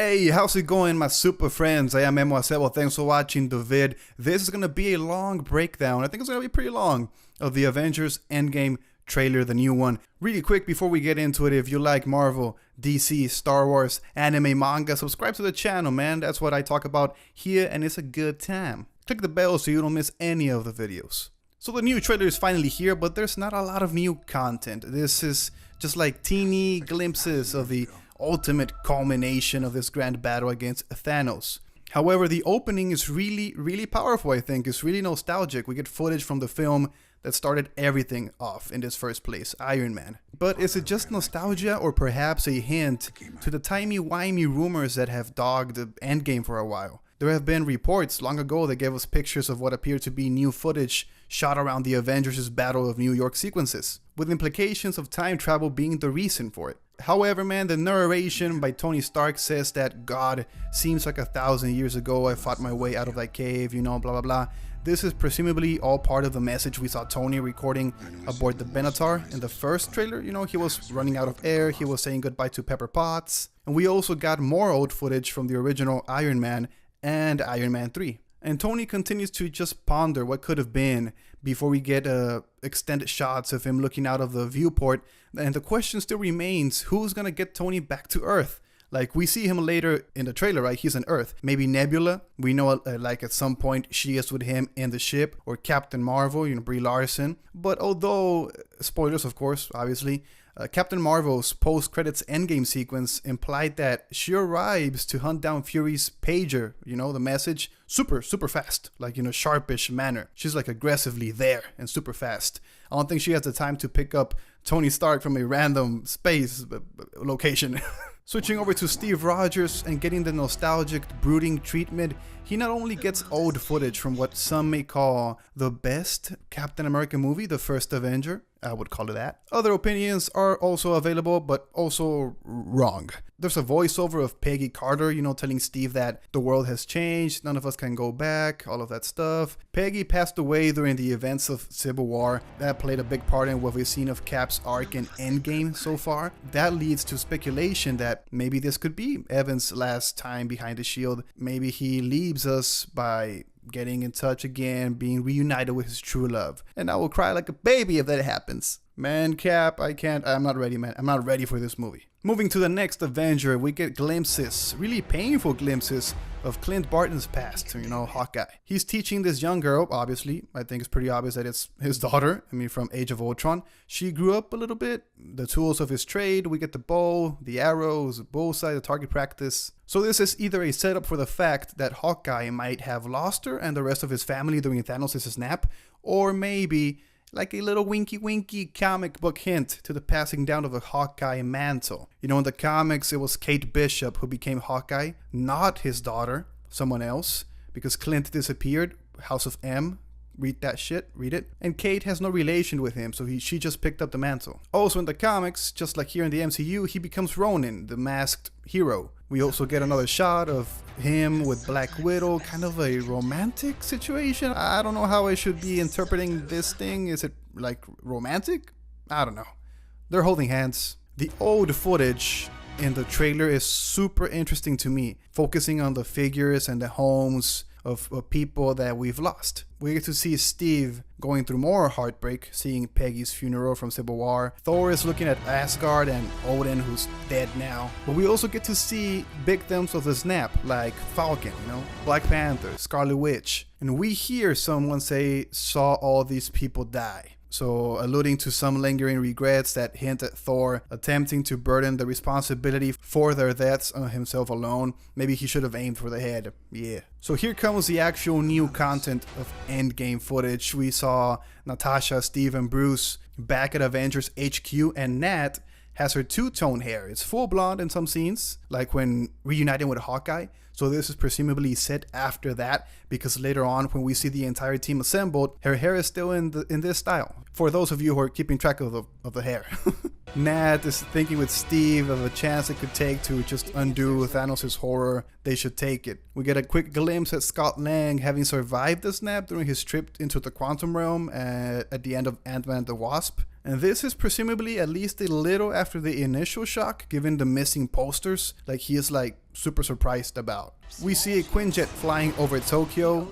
Hey, how's it going, my super friends? I am Memo Acebo. Thanks for watching the vid. This is going to be a long breakdown. I think it's going to be pretty long of the Avengers Endgame trailer, the new one. Really quick before we get into it, if you like Marvel, DC, Star Wars, anime, manga, subscribe to the channel, man. That's what I talk about here, and it's a good time. Click the bell so you don't miss any of the videos. So the new trailer is finally here, but there's not a lot of new content. This is just like teeny glimpses of the ultimate culmination of this grand battle against Thanos. However, the opening is really powerful, I think. It's really nostalgic. We get footage from the film that started everything off in this first place, Iron Man. But is it just nostalgia or perhaps a hint to the timey-wimey rumors that have dogged the Endgame for a while? There have been reports long ago that gave us pictures of what appeared to be new footage shot around the Avengers' Battle of New York sequences, with implications of time travel being the reason for it. However, man, the narration by Tony Stark says that God seems like 1,000 years ago I fought my way out of that cave, you know, blah blah blah. This is presumably all part of the message we saw Tony recording aboard the Benatar in the first trailer. You know, he was running out of air, he was saying goodbye to Pepper Potts. And we also got more old footage from the original Iron Man and Iron Man 3. And Tony continues to just ponder what could have been before we get extended shots of him looking out of the viewport. And the question still remains, who's gonna get Tony back to Earth? Like, we see him later in the trailer, right? He's on Earth. Maybe Nebula. We know, like, at some point she is with him in the ship. Or Captain Marvel, you know, Brie Larson. But although, spoilers of course, obviously, Captain Marvel's post-credits Endgame sequence implied that she arrives to hunt down Fury's pager, you know, the message, super fast, like in a sharpish manner. She's like aggressively there and super fast. I don't think she has the time to pick up Tony Stark from a random space location. Switching over to Steve Rogers and getting the nostalgic, brooding treatment, he not only gets old footage from what some may call the best Captain America movie, the first Avenger, I would call it that. Other opinions are also available, but also wrong. There's a voiceover of Peggy Carter, you know, telling Steve that the world has changed, none of us can go back, all of that stuff. Peggy passed away during the events of Civil War. That played a big part in what we've seen of Cap's arc in Endgame so far. That leads to speculation that maybe this could be Evan's last time behind the shield. Maybe he leaves us by getting in touch again, being reunited with his true love. And I will cry like a baby if that happens. Man, Cap, I'm not ready, man. I'm not ready for this movie. Moving to the next Avenger, we get glimpses, really painful glimpses of Clint Barton's past, you know, Hawkeye. He's teaching this young girl, obviously. I think it's pretty obvious that it's his daughter. I mean, from Age of Ultron. She grew up a little bit. The tools of his trade, we get the bow, the arrows, the bullseye, the target practice. So this is either a setup for the fact that Hawkeye might have lost her and the rest of his family during Thanos' snap, or maybe like a little winky comic book hint to the passing down of the Hawkeye mantle. You know, in the comics, it was Kate Bishop who became Hawkeye, not his daughter, someone else, because Clint disappeared, House of M. Read that shit, read it. And Kate has no relation with him, so she just picked up the mantle. Also in the comics, just like here in the MCU, he becomes Ronin, the masked hero. We also get another shot of him with Black Widow, kind of a romantic situation. I don't know how I should be interpreting this thing. Is it like romantic? I don't know. They're holding hands. The old footage in the trailer is super interesting to me, focusing on the figures and the homes of people that we've lost. We get to see Steve going through more heartbreak, seeing Peggy's funeral from Civil War. Thor is looking at Asgard and Odin, who's dead now. But we also get to see victims of the snap, like Falcon, you know, Black Panther, Scarlet Witch. And we hear someone say, saw all these people die. So alluding to some lingering regrets that hint at Thor attempting to burden the responsibility for their deaths on himself alone. Maybe he should have aimed for the head. Yeah. So here comes the actual new content of Endgame footage. We saw Natasha, Steve, and Bruce back at Avengers HQ, and Nat has her two-tone hair. It's full blonde in some scenes, like when reuniting with Hawkeye. So this is presumably set after that, because later on when we see the entire team assembled, her hair is still in this style. For those of you who are keeping track of the hair. Nat is thinking with Steve of a chance it could take to just undo Thanos' horror. They should take it. We get a quick glimpse at Scott Lang having survived the snap during his trip into the quantum realm at the end of Ant-Man and the Wasp. And this is presumably at least a little after the initial shock, given the missing posters. Like, he is like super surprised about. We see a Quinjet flying over Tokyo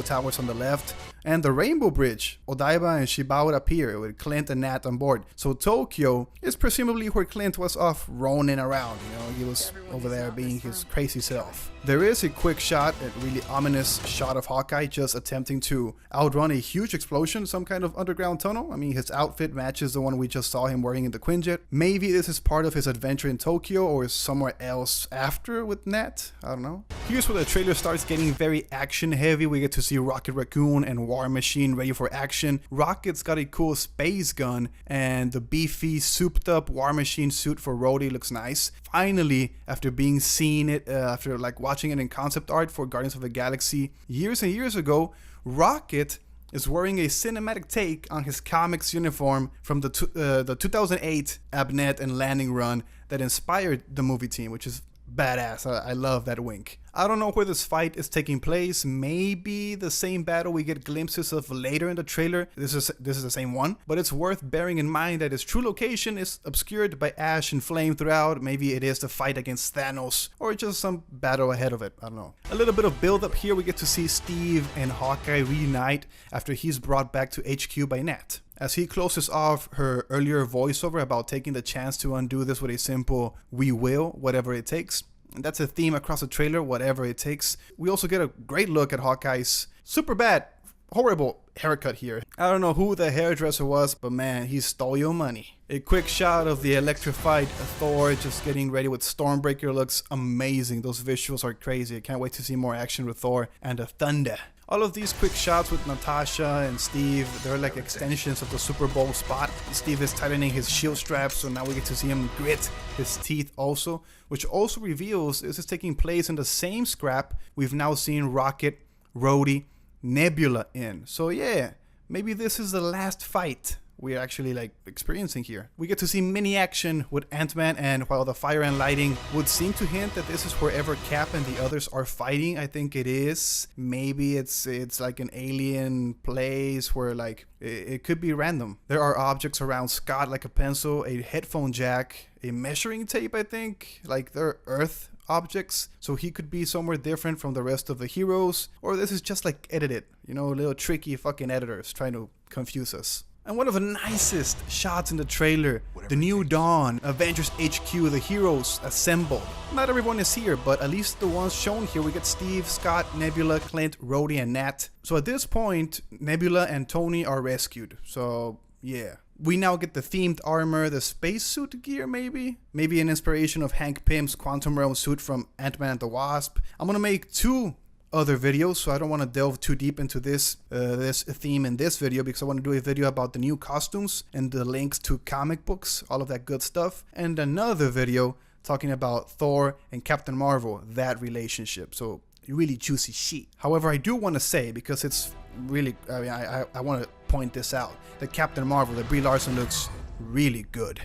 Towers on the left, and the Rainbow Bridge. Odaiba and Shibao appear with Clint and Nat on board. So Tokyo is presumably where Clint was off roaming around, you know, he was over there being his crazy self. There is a quick shot, a really ominous shot of Hawkeye just attempting to outrun a huge explosion, some kind of underground tunnel. I mean, his outfit matches the one we just saw him wearing in the Quinjet. Maybe this is part of his adventure in Tokyo or somewhere else after with Nat, I don't know. Here's where the trailer starts getting very action heavy. We get to see Rocket Raccoon and War Machine ready for action. Rocket's got a cool space gun, and the beefy souped up War Machine suit for Rhodey looks nice. Finally, after being seen it, after like watching it in concept art for Guardians of the Galaxy years and years ago, Rocket is wearing a cinematic take on his comics uniform from the 2008 Abnett and Landing run that inspired the movie team, which is badass. I love that wink. I don't know where this fight is taking place. Maybe the same battle we get glimpses of later in the trailer. This is the same one, but it's worth bearing in mind that its true location is obscured by ash and flame throughout. Maybe it is the fight against Thanos or just some battle ahead of it. I don't know. A little bit of build up here. We get to see Steve and Hawkeye reunite after he's brought back to HQ by Nat. As he closes off her earlier voiceover about taking the chance to undo this with a simple "we will, whatever it takes." And that's a theme across the trailer, whatever it takes. We also get a great look at Hawkeye's super bad, horrible haircut here. I don't know who the hairdresser was, but man, he stole your money. A quick shot of the electrified Thor just getting ready with Stormbreaker looks amazing. Those visuals are crazy. I can't wait to see more action with Thor and the thunder. All of these quick shots with Natasha and Steve, they're like extensions of the Super Bowl spot. Steve is tightening his shield strap, so now we get to see him grit his teeth also, which also reveals this is taking place in the same scrap we've now seen Rocket, Rhodey, Nebula in. So yeah, maybe this is the last fight we're actually like experiencing here. We get to see mini action with Ant-Man, and while the fire and lighting would seem to hint that this is wherever Cap and the others are fighting, I think it is. Maybe it's like an alien place where like it could be random. There are objects around Scott like a pencil, a headphone jack, a measuring tape, I think, like they're Earth objects, so he could be somewhere different from the rest of the heroes, or this is just like edited, you know, little tricky fucking editors trying to confuse us. And one of the nicest shots in the trailer, the New Dawn, Avengers HQ, the heroes assembled. Not everyone is here, but at least the ones shown here, we get Steve, Scott, Nebula, Clint, Rhodey, and Nat. So at this point, Nebula and Tony are rescued. So yeah. We now get the themed armor, the spacesuit gear maybe? Maybe an inspiration of Hank Pym's Quantum Realm suit from Ant-Man and the Wasp. I'm gonna make two other videos, so I don't want to delve too deep into this theme in this video, because I want to do a video about the new costumes and the links to comic books, all of that good stuff, and another video talking about Thor and Captain Marvel, that relationship. So really juicy shit. However, I do want to say, because it's really, I mean, I want to point this out, that Captain Marvel, that Brie Larson looks really good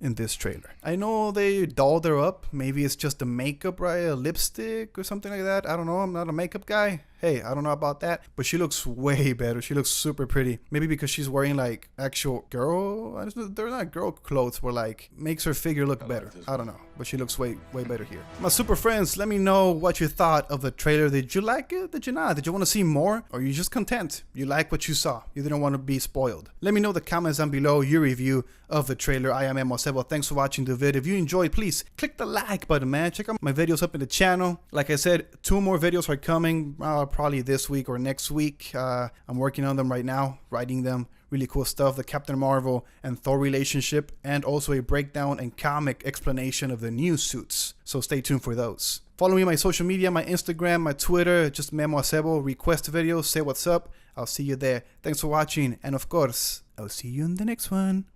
in this trailer. I know they dolled her up. Maybe it's just the makeup, right? A lipstick or something like that. I don't know. I'm not a makeup guy. Hey, I don't know about that, but she looks way better. She looks super pretty. Maybe because she's wearing like actual girl, they're not girl clothes, but like makes her figure look better. I don't know, but she looks way better here. My super friends, let me know what you thought of the trailer. Did you like it? Did you not? Did you want to see more? Or are you just content? You like what you saw. You didn't want to be spoiled. Let me know in the comments down below your review of the trailer. I am Emosebo. Thanks for watching the vid. If you enjoyed, please click the like button, man. Check out my videos up in the channel. Like I said, 2 more videos are coming. Probably this week or next week. I'm working on them right now, writing them. Really cool stuff, the Captain Marvel and Thor relationship, and also a breakdown and comic explanation of the new suits. So stay tuned for those. Follow me on my social media, my Instagram, my Twitter, just Memo Acebo. Request videos, say what's up. I'll see you there. Thanks for watching, and of course, I'll see you in the next one.